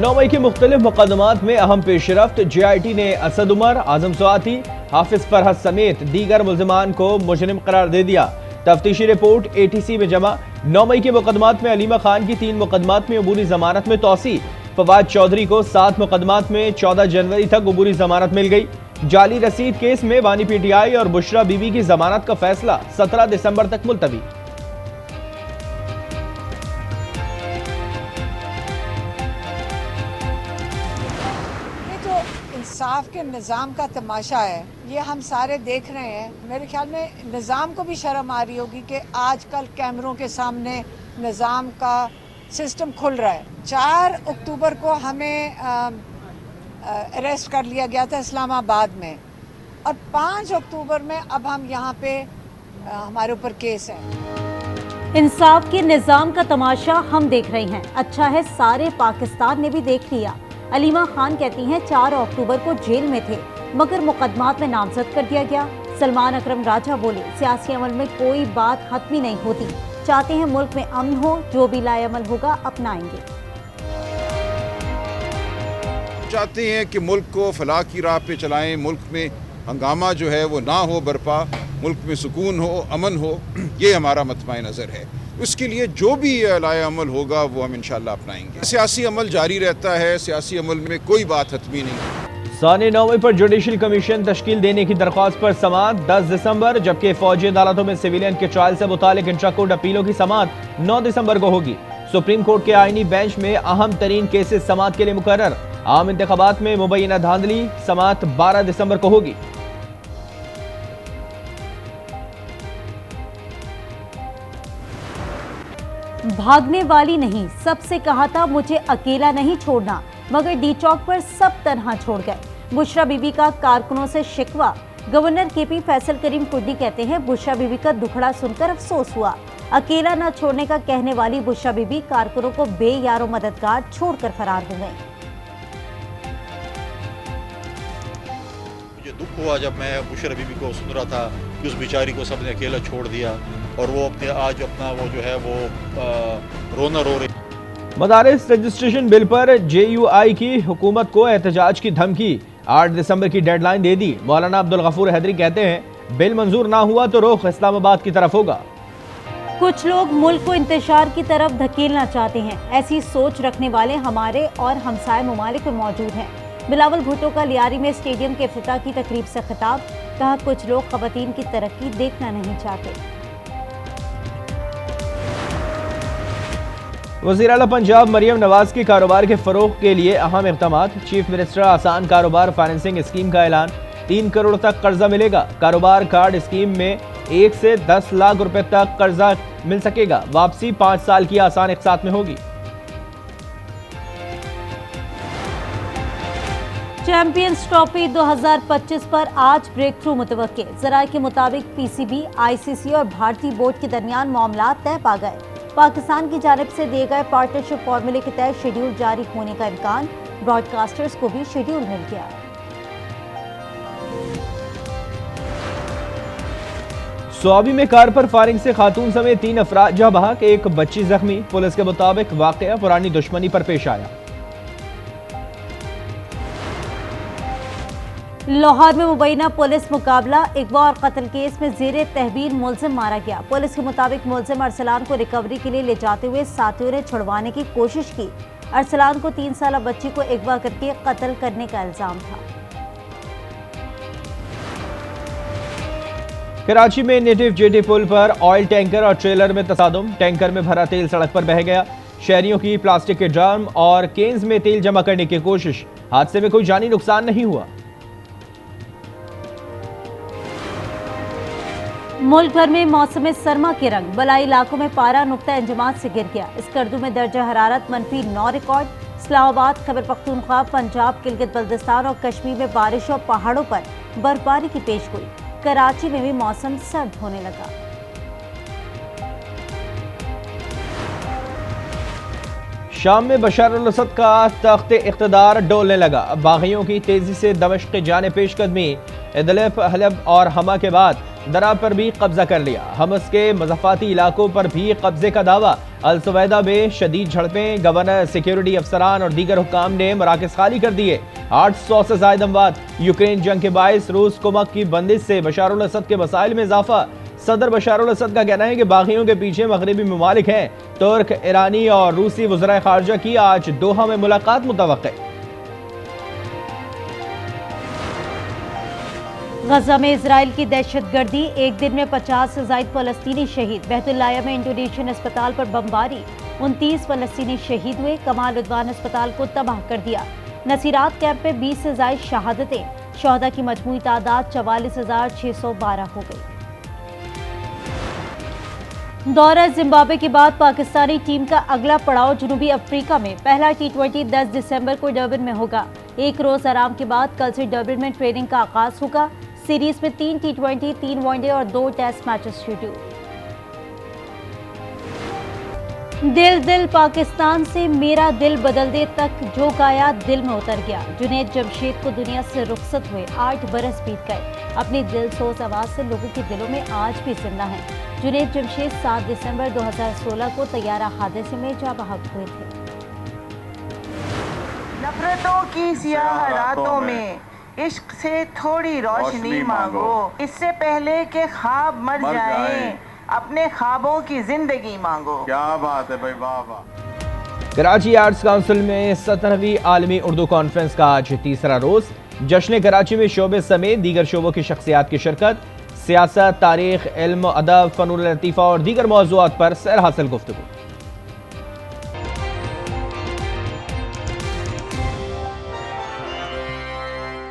9 मई के मुख्तलिफ मुकदमात में अहम पेशरफ्त। JIT ने असद उमर, आजम स्वाति, हाफिज फरहत समेत दीगर मुल्जिमान को मुजरिम करार दे दिया। तफ्तीशी रिपोर्ट ATC में जमा। 9 मई के मुकदमात में अलीमा खान की 3 मुकदमात में अबूरी जमानत में तोसी। फवाद चौधरी को 7 मुकदमात में 14 जनवरी तक अबूरी जमानत मिल गई। जाली रसीद केस में बानी PTI और बुशरा बीबी की जमानत का फैसला 17 दिसंबर तक मुलतवी। इंसाफ के निज़ाम का तमाशा है, ये हम सारे देख रहे हैं। मेरे ख्याल में निज़ाम को भी शर्म आ रही होगी कि आजकल कैमरों के सामने निज़ाम का सिस्टम खुल रहा है। 4 अक्टूबर को हमें अरेस्ट कर लिया गया था इस्लामाबाद में और 5 अक्टूबर में अब हम यहाँ पे हमारे ऊपर केस है। इंसाफ के निज़ाम का तमाशा हम देख रहे हैं। अच्छा है सारे पाकिस्तान ने भी देख लिया। अलीमा खान कहती हैं 4 अक्टूबर को जेल में थे मगर मुकदमात में नामजद कर दिया गया। सलमान अकरम राजा बोले सियासी अमल में कोई बात हतमी नहीं होती, चाहते हैं मुल्क में अमन हो, जो भी लाएअमल होगा अपनाएंगे। चाहते हैं कि मुल्क को फलाह की राह पे चलाएं, मुल्क में हंगामा जो है वो ना हो बरपा, मुल्क में सुकून हो, अमन हो, ये हमारा मतमाए नज़र है। उसके लिए जो भी लाए अमल होगा वो हम इंशाल्लाह अपनाएंगे। सियासी अमल जारी रहता है, सियासी अमल में कोई बात हतमी नहीं। साने 9 मई पर जुडिशल कमीशन तश्कील देने की दरख्वास्त पर समाअत 10 दिसंबर, जबकि फौजी अदालतों में सिविलियन के ट्रायल से मुतालिक इंट्रा कोर्ट अपीलों की समाअत 9 दिसंबर को होगी। सुप्रीम कोर्ट के आईनी बेंच में अहम तरीन केसेस समाअत के लिए मुकर्रर। आम इंतखाबात में मुबैना धांधली समाअत 12 दिसंबर को होगी। भागने वाली नहीं, सबसे कहा था मुझे अकेला नहीं छोड़ना, मगर डी चौक पर सब तनहा छोड़ गए। बुशरा बीबी का कारकुनों से शिकवा। गवर्नर KP फैसल करीम कुर्दी कहते हैं बुशरा बीबी का दुखड़ा सुनकर अफसोस हुआ। अकेला न छोड़ने का कहने वाली बुशरा बीबी कारकुनों को बेयारो मददगार छोड़कर फरार हो गए। मुझे दुख हुआ जब मैं बुशरा बीबी को सुन रहा था कि उस बेचारी को सबने अकेला छोड़ दिया और वो अपने आज अपना वो जो है वो रोना रो रही। मदारिस रजिस्ट्रेशन बिल पर JUI की हुकूमत को एहतजाज की धमकी। 8 दिसंबर की डेडलाइन दे दी। मौलाना अब्दुल गफूर हैदरी कहते हैं बिल मंजूर ना हुआ तो रुख इस्लामाबाद की तरफ होगा। कुछ लोग मुल्क को इंतशार की तरफ धकेलना चाहते हैं। ऐसी सोच रखने वाले हमारे और हमसाय ममालिक में मौजूद हैं। बिलावल भुट्टो का लियारी में स्टेडियम के इफ्तिताह की तकरीब से खिताब। कहा कुछ लोग खवातीन की तरक्की देखना नहीं चाहते। वज़ीर आला पंजाब मरियम नवाज के कारोबार के फरोग के लिए अहम इक़दामात। चीफ मिनिस्टर आसान कारोबार फाइनेंसिंग स्कीम का ऐलान। 3 करोड़ तक कर्जा मिलेगा। कारोबार कार्ड स्कीम में 1 से 10 लाख रुपए तक कर्जा मिल सकेगा। वापसी 5 साल की आसान इक़सात में होगी। चैंपियंस ट्रॉफी 2025 पर आज ब्रेक थ्रू मुतवक्के। ज़राए के मुताबिक PCB, ICC और भारतीय बोर्ड के दरमियान मामला तय पा गए। पाकिस्तान की जानिब से दिए गए पार्टनरशिप फॉर्मूले के तहत शेड्यूल जारी होने का इम्कान। ब्रॉडकास्टर्स को भी शेड्यूल मिल गया। स्वाबी में कार पर फायरिंग से खातून समेत 3 अफराद जहां बहक, एक बच्ची जख्मी। पुलिस के मुताबिक वाकया पुरानी दुश्मनी पर पेश आया। लाहौर में मुबैना पुलिस मुकाबला। अगवा और कत्ल केस में जेरे तहवील मुलजिम मारा गया। पुलिस के मुताबिक मुलजिम अरसलान को रिकवरी के लिए ले जाते हुए साथियों ने छुड़वाने की कोशिश की। अरसलान को 3 साल बच्ची को अगवा करके कत्ल करने का इल्जाम था। कराची में नेटिव जेटी पुल पर ऑयल टैंकर और ट्रेलर में तसादुम। टैंकर में भरा तेल सड़क पर बह गया। शहरियों की प्लास्टिक के ड्रम और केन्स में तेल जमा करने की कोशिश। हादसे में कोई जानी नुकसान नहीं हुआ। मुल्क भर में मौसम सरमा के रंग। बलाई इलाकों में पारा नुक्ता इंजमात से गिर गया। स्कर्दू में दर्जा हरारत -9 रिकॉर्ड। इस्लामाबाद, खैबर पख्तूनख्वा, पंजाब, गिलगित बल्तिस्तान और कश्मीर में बारिश और पहाड़ों पर बर्फबारी की पेशगोई। कराची में भी मौसम सर्द होने लगा। शाम में बशर अल असद का तख्त इख्तदार डोलने लगा। बागियों की तेजी से दमिश्क की जाने पेशकदमी। इदलिब, हलब और हमा के बाद दरा पर भी कब्जा कर लिया। हमस के मज़ाफ़ाती इलाकों पर भी कब्जे का दावा। अल सवैदा में शदीद झड़पें, गवर्नर, सिक्योरिटी अफसरान और दीगर हुक्काम ने मराकज़ खाली कर दिए। 800 से ज़ायद अमवात। यूक्रेन जंग के बायस रूस कुमक की बंदिश से बशार अल असद के मसाइल में इजाफा। सदर बशार अल असद का कहना है कि बागियों के पीछे मगरबी ममालिक हैं। तुर्क, ईरानी और रूसी वज़राए ख़ारजा की आज दोहा में मुलाकात मुतवक्के। गजा में इजराइल की दहशतगर्दी, एक दिन में 50 से ज़ायद फ़लस्तीनी शहीद। बैतुल्लाया में इंडोनेशियन अस्पताल पर बमबारी, 29 फ़लस्तीनी शहीद हुए। कमाल उद्वान अस्पताल को तबाह कर दिया। नसीरात कैंप में 20 से ज़ायद शहादतें, शहदा की मजमूई तादाद 44,612 हो गई। दौरा जिम्बाब्वे के बाद पाकिस्तानी टीम का अगला पड़ाव जनूबी अफ्रीका में। पहला T20 10 दिसंबर को डर्बन में होगा। एक रोज आराम के बाद कल से डर्बन में ट्रेनिंग का आगाज होगा। सीरीज में 3 T20, 3 वनडे और 2 टेस्ट मैचेस शेड्यूल। दिल दिल पाकिस्तान से मेरा दिल बदल दे तक जो गाया दिल में उतर गया। जुनैद जमशेद को दुनिया से रुखसत हुए 8 बरस बीत गए। अपनी दिल सोज आवाज से लोगों के दिलों में आज भी जिंदा है। जुनैद जमशेद 7 दिसंबर 2016 को तैयारा हादसे में जाँ बहक हुए थे। नफरतों की सियाह रातों में इश्क से थोड़ी रोशनी मांगो, इससे पहले के ख्वाब मर जाएं, अपने ख्वाबों की जिंदगी मांगो। क्या बात है भाई, वाह वाह। कराची आर्ट्स काउंसिल में 17वीं आलमी उर्दू कॉन्फ्रेंस का आज तीसरा रोज। जश्न कराची में शोबे समेत दीगर शोबों की शख्सियात की शिरकत। सियासत, तारीख, इल्म, अदब, फनून लतीफ़ा और दीगर मौज़ूआत पर सैर हासिल गुफ्तगू।